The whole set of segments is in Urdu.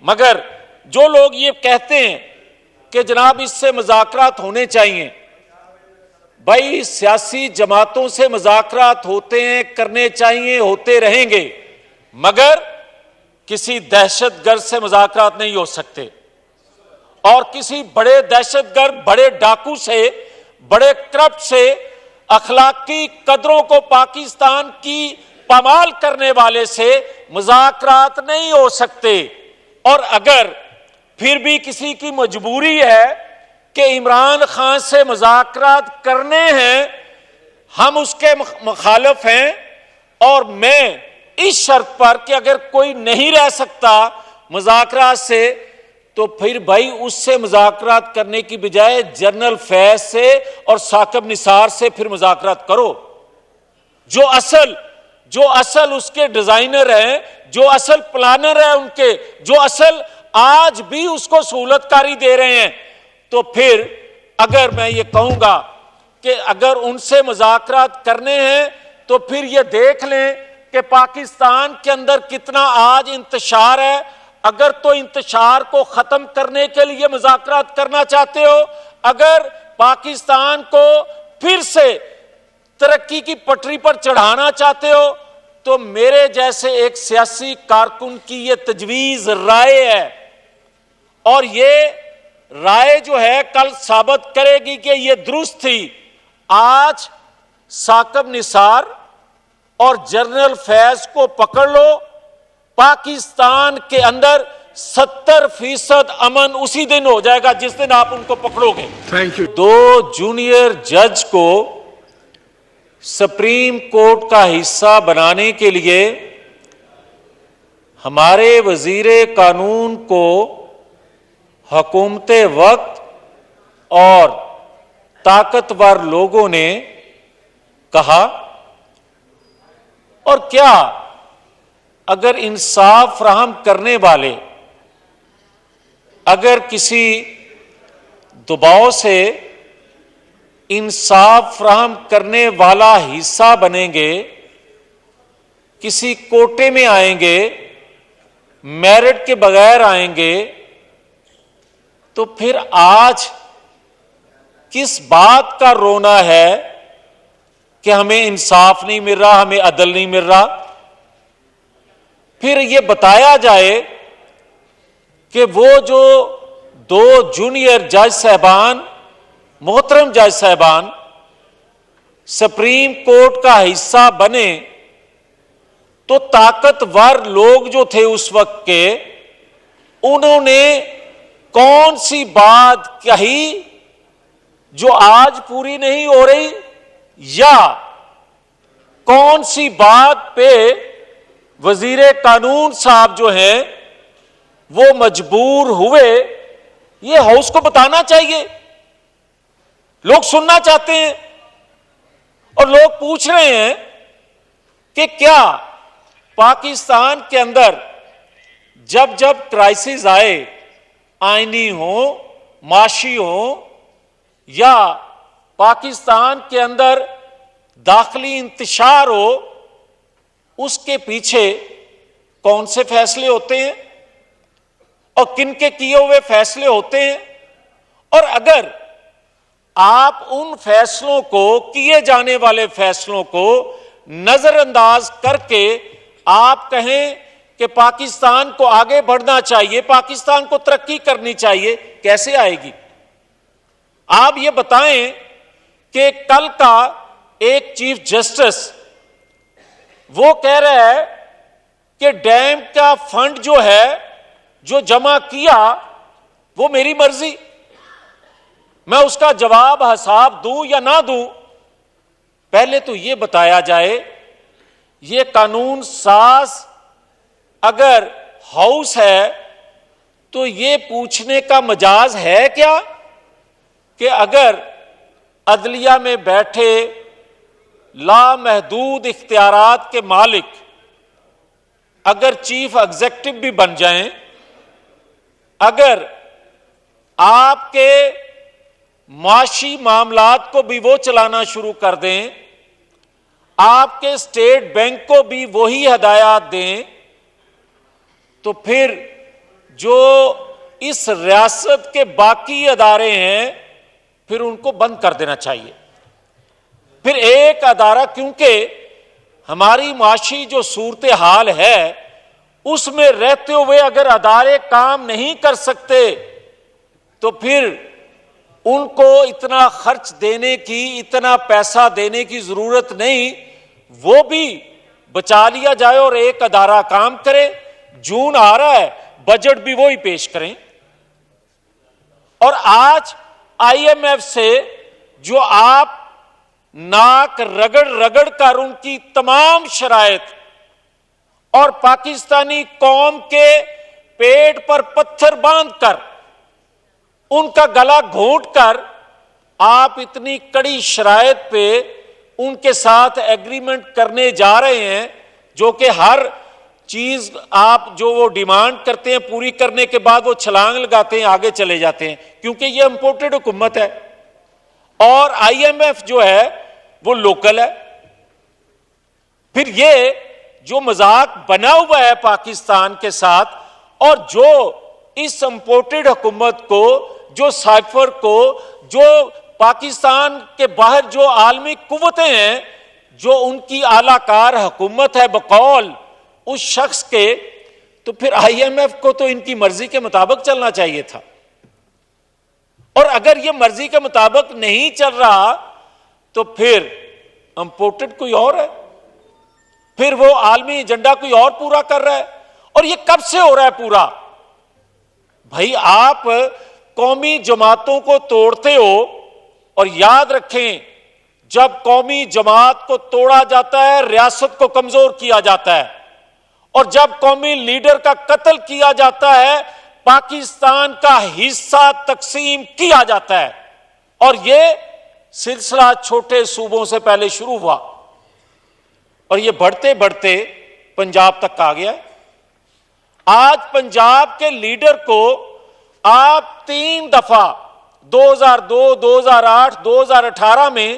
مگر جو لوگ یہ کہتے ہیں کہ جناب اس سے مذاکرات ہونے چاہیے، بھائی سیاسی جماعتوں سے مذاکرات ہوتے ہیں، کرنے چاہیے، ہوتے رہیں گے، مگر کسی دہشت گرد سے مذاکرات نہیں ہو سکتے، اور کسی بڑے دہشت گرد، بڑے ڈاکو سے، بڑے کرپٹ سے، اخلاقی قدروں کو پاکستان کی پامال کرنے والے سے مذاکرات نہیں ہو سکتے۔ اور اگر پھر بھی کسی کی مجبوری ہے کہ عمران خان سے مذاکرات کرنے ہیں، ہم اس کے مخالف ہیں، اور میں اس شرط پر کہ اگر کوئی نہیں رہ سکتا مذاکرات سے تو پھر بھائی اس سے مذاکرات کرنے کی بجائے جنرل فیض سے اور ثاقب نثار سے پھر مذاکرات کرو، جو اصل اس کے ڈیزائنر ہیں، جو اصل پلانر ہیں ان کے، جو اصل آج بھی اس کو سہولت کاری دے رہے ہیں۔ تو پھر اگر میں یہ کہوں گا کہ اگر ان سے مذاکرات کرنے ہیں تو پھر یہ دیکھ لیں کہ پاکستان کے اندر کتنا آج انتشار ہے۔ اگر تو انتشار کو ختم کرنے کے لیے مذاکرات کرنا چاہتے ہو، اگر پاکستان کو پھر سے ترقی کی پٹری پر چڑھانا چاہتے ہو، تو میرے جیسے ایک سیاسی کارکن کی یہ تجویز رائے ہے، اور یہ رائے جو ہے کل ثابت کرے گی کہ یہ درست تھی۔ آج ثاقب نثار اور جنرل فیض کو پکڑ لو، پاکستان کے اندر 70% امن اسی دن ہو جائے گا جس دن آپ ان کو پکڑو گے۔ دو جونیئر جج کو سپریم کورٹ کا حصہ بنانے کے لیے ہمارے وزیر قانون کو حکومت وقت اور طاقتور لوگوں نے کہا، اور کیا اگر انصاف فراہم کرنے والے اگر کسی دباؤ سے انصاف فراہم کرنے والا حصہ بنیں گے، کسی کوٹے میں آئیں گے، میرٹ کے بغیر آئیں گے، تو پھر آج کس بات کا رونا ہے کہ ہمیں انصاف نہیں مل رہا، ہمیں عدل نہیں مل رہا؟ پھر یہ بتایا جائے کہ وہ جو دو جونیئر جج صاحبان، محترم جج صاحبان، سپریم کورٹ کا حصہ بنے، تو طاقتور لوگ جو تھے اس وقت کے، انہوں نے کون سی بات کہی جو آج پوری نہیں ہو رہی، یا کون سی بات پہ وزیر قانون صاحب جو ہیں وہ مجبور ہوئے؟ یہ ہاؤس کو بتانا چاہیے، لوگ سننا چاہتے ہیں، اور لوگ پوچھ رہے ہیں کہ کیا پاکستان کے اندر جب جب کرائسس آئے، آئینی ہوں، معاشی ہوں، یا پاکستان کے اندر داخلی انتشار ہو، اس کے پیچھے کون سے فیصلے ہوتے ہیں اور کن کے کیے ہوئے فیصلے ہوتے ہیں؟ اور اگر آپ ان فیصلوں کو، کیے جانے والے فیصلوں کو نظر انداز کر کے آپ کہیں کہ پاکستان کو آگے بڑھنا چاہیے، پاکستان کو ترقی کرنی چاہیے، کیسے آئے گی؟ آپ یہ بتائیں کہ کل کا ایک چیف جسٹس وہ کہہ رہا ہے کہ ڈیم کا فنڈ جو ہے، جو جمع کیا، وہ میری مرضی، میں اس کا جواب حساب دوں یا نہ دوں۔ پہلے تو یہ بتایا جائے، یہ قانون ساز اگر ہاؤس ہے تو یہ پوچھنے کا مجاز ہے کیا کہ اگر عدلیہ میں بیٹھے لامحدود اختیارات کے مالک اگر چیف ایگزیکٹو بھی بن جائیں، اگر آپ کے معاشی معاملات کو بھی وہ چلانا شروع کر دیں، آپ کے اسٹیٹ بینک کو بھی وہی ہدایات دیں، تو پھر جو اس ریاست کے باقی ادارے ہیں پھر ان کو بند کر دینا چاہیے. پھر ایک ادارہ، کیونکہ ہماری معاشی جو صورتحال ہے اس میں رہتے ہوئے اگر ادارے کام نہیں کر سکتے تو پھر ان کو اتنا خرچ دینے کی، اتنا پیسہ دینے کی ضرورت نہیں، وہ بھی بچا لیا جائے اور ایک ادارہ کام کرے. جون آ رہا ہے، بجٹ بھی وہی پیش کریں. اور آج آئی ایم ایف سے جو آپ ناک رگڑ رگڑ کر ان کی تمام شرائط اور پاکستانی قوم کے پیٹ پر پتھر باندھ کر ان کا گلا گھونٹ کر آپ اتنی کڑی شرائط پہ ان کے ساتھ ایگریمنٹ کرنے جا رہے ہیں، جو کہ ہر چیز آپ جو وہ ڈیمانڈ کرتے ہیں پوری کرنے کے بعد وہ چھلانگ لگاتے ہیں، آگے چلے جاتے ہیں، کیونکہ یہ امپورٹڈ حکومت ہے اور آئی ایم ایف جو ہے وہ لوکل ہے. پھر یہ جو مذاق بنا ہوا ہے پاکستان کے ساتھ، اور جو اس امپورٹڈ حکومت کو، جو سائفر کو، جو پاکستان کے باہر جو عالمی قوتیں ہیں، جو ان کی اعلی کار حکومت ہے بقول اس شخص کے، تو پھر آئی ایم ایف کو تو ان کی مرضی کے مطابق چلنا چاہیے تھا. اور اگر یہ مرضی کے مطابق نہیں چل رہا تو پھر امپورٹڈ کوئی اور ہے، پھر وہ عالمی ایجنڈا کوئی اور پورا کر رہا ہے. اور یہ کب سے ہو رہا ہے پورا؟ بھائی آپ قومی جماعتوں کو توڑتے ہو، اور یاد رکھیں جب قومی جماعت کو توڑا جاتا ہے ریاست کو کمزور کیا جاتا ہے، اور جب قومی لیڈر کا قتل کیا جاتا ہے پاکستان کا حصہ تقسیم کیا جاتا ہے. اور یہ سلسلہ چھوٹے صوبوں سے پہلے شروع ہوا اور یہ بڑھتے بڑھتے پنجاب تک آ گیا. آج پنجاب کے لیڈر کو آپ 3 دفعہ 2002، 2008، 2018 میں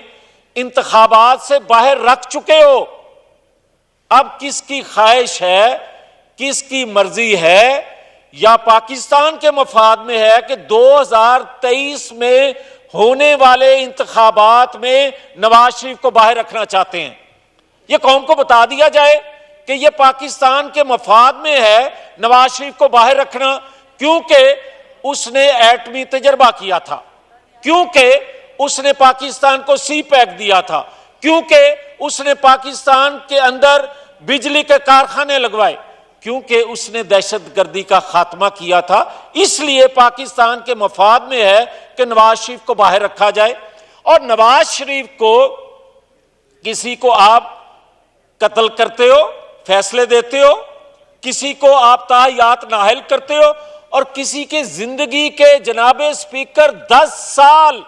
انتخابات سے باہر رکھ چکے ہو. اب کس کی خواہش ہے، کس کی مرضی ہے، یا پاکستان کے مفاد میں ہے کہ 2023 میں ہونے والے انتخابات میں نواز شریف کو باہر رکھنا چاہتے ہیں؟ یہ قوم کو بتا دیا جائے کہ یہ پاکستان کے مفاد میں ہے نواز شریف کو باہر رکھنا، کیونکہ اس نے ایٹمی تجربہ کیا تھا، کیونکہ اس نے پاکستان کو سی پیک دیا تھا، کیونکہ اس نے پاکستان کے اندر بجلی کے کارخانے لگوائے، کیونکہ اس نے دہشت گردی کا خاتمہ کیا تھا. اس لیے پاکستان کے مفاد میں ہے کہ نواز شریف کو باہر رکھا جائے. اور نواز شریف کو کسی کو آپ قتل کرتے ہو، فیصلے دیتے ہو، کسی کو آپ تاحیات نااہل کرتے ہو، اور کسی کے زندگی کے جناب اسپیکر 10 سال،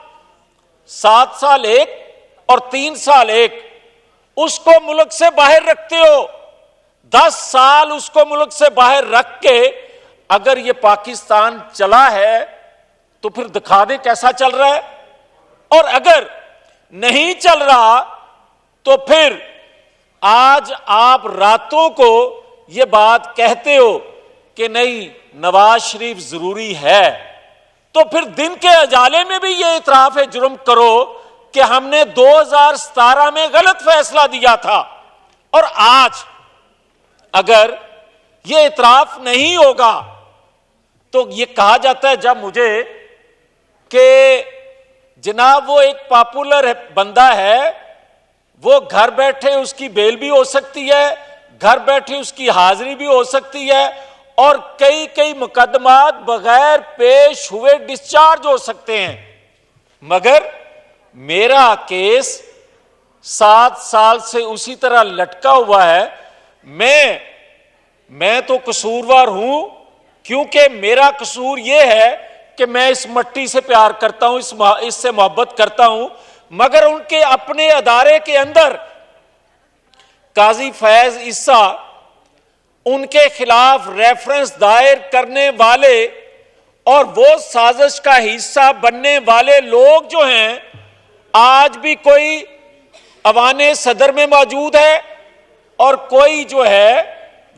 7 سال ایک اور 3 سال ایک، اس کو ملک سے باہر رکھتے ہو. 10 سال اس کو ملک سے باہر رکھ کے اگر یہ پاکستان چلا ہے تو پھر دکھا دیں کیسا چل رہا ہے. اور اگر نہیں چل رہا تو پھر آج آپ راتوں کو یہ بات کہتے ہو کہ نہیں نواز شریف ضروری ہے، تو پھر دن کے اجالے میں بھی یہ اعتراف جرم کرو کہ ہم نے 2017 میں غلط فیصلہ دیا تھا. اور آج اگر یہ اعتراف نہیں ہوگا تو یہ کہا جاتا ہے جب مجھے کہ جناب وہ ایک پاپولر بندہ ہے، وہ گھر بیٹھے اس کی بیل بھی ہو سکتی ہے، گھر بیٹھے اس کی حاضری بھی ہو سکتی ہے، اور کئی مقدمات بغیر پیش ہوئے ڈسچارج ہو سکتے ہیں. مگر میرا کیس 7 سال سے اسی طرح لٹکا ہوا ہے. میں تو قصوروار ہوں، کیونکہ میرا قصور یہ ہے کہ میں اس مٹی سے پیار کرتا ہوں، اس سے محبت کرتا ہوں. مگر ان کے اپنے ادارے کے اندر قاضی فیض عیسیٰ، ان کے خلاف ریفرنس دائر کرنے والے اور وہ سازش کا حصہ بننے والے لوگ جو ہیں، آج بھی کوئی ایوان صدر میں موجود ہے اور کوئی جو ہے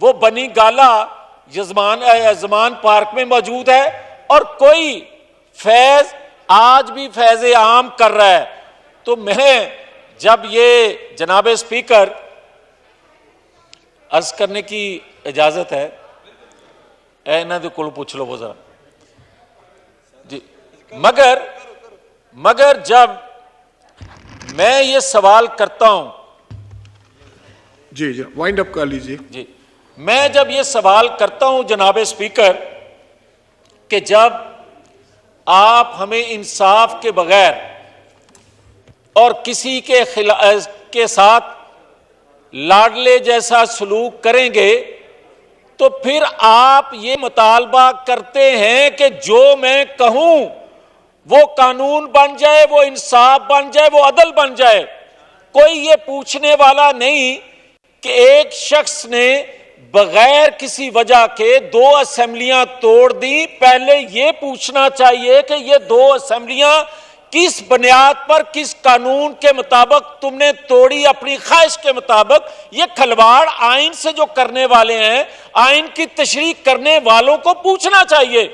وہ بنی گالا زمان پارک میں موجود ہے اور کوئی فیض آج بھی فیض عام کر رہا ہے. تو میں جب یہ جناب اسپیکر عرض کرنے کی اجازت ہے, انہوں دے کول پوچھ لو وہ ذرا جی. مگر جب میں یہ سوال کرتا ہوں, جی وائنڈ اپ کر لیجیے. جی میں جب یہ سوال کرتا ہوں جناب اسپیکر کہ جب آپ ہمیں انصاف کے بغیر اور کسی کے ساتھ لاڈلے جیسا سلوک کریں گے تو پھر آپ یہ مطالبہ کرتے ہیں کہ جو میں کہوں وہ قانون بن جائے, وہ انصاف بن جائے, وہ عدل بن جائے. کوئی یہ پوچھنے والا نہیں کہ ایک شخص نے بغیر کسی وجہ کے 2 اسمبلیاں توڑ دی. پہلے یہ پوچھنا چاہیے کہ یہ 2 اسمبلیاں کس بنیاد پر, کس قانون کے مطابق تم نے توڑی, اپنی خواہش کے مطابق. یہ کھلواڑ آئین سے جو کرنے والے ہیں, آئین کی تشریح کرنے والوں کو پوچھنا چاہیے.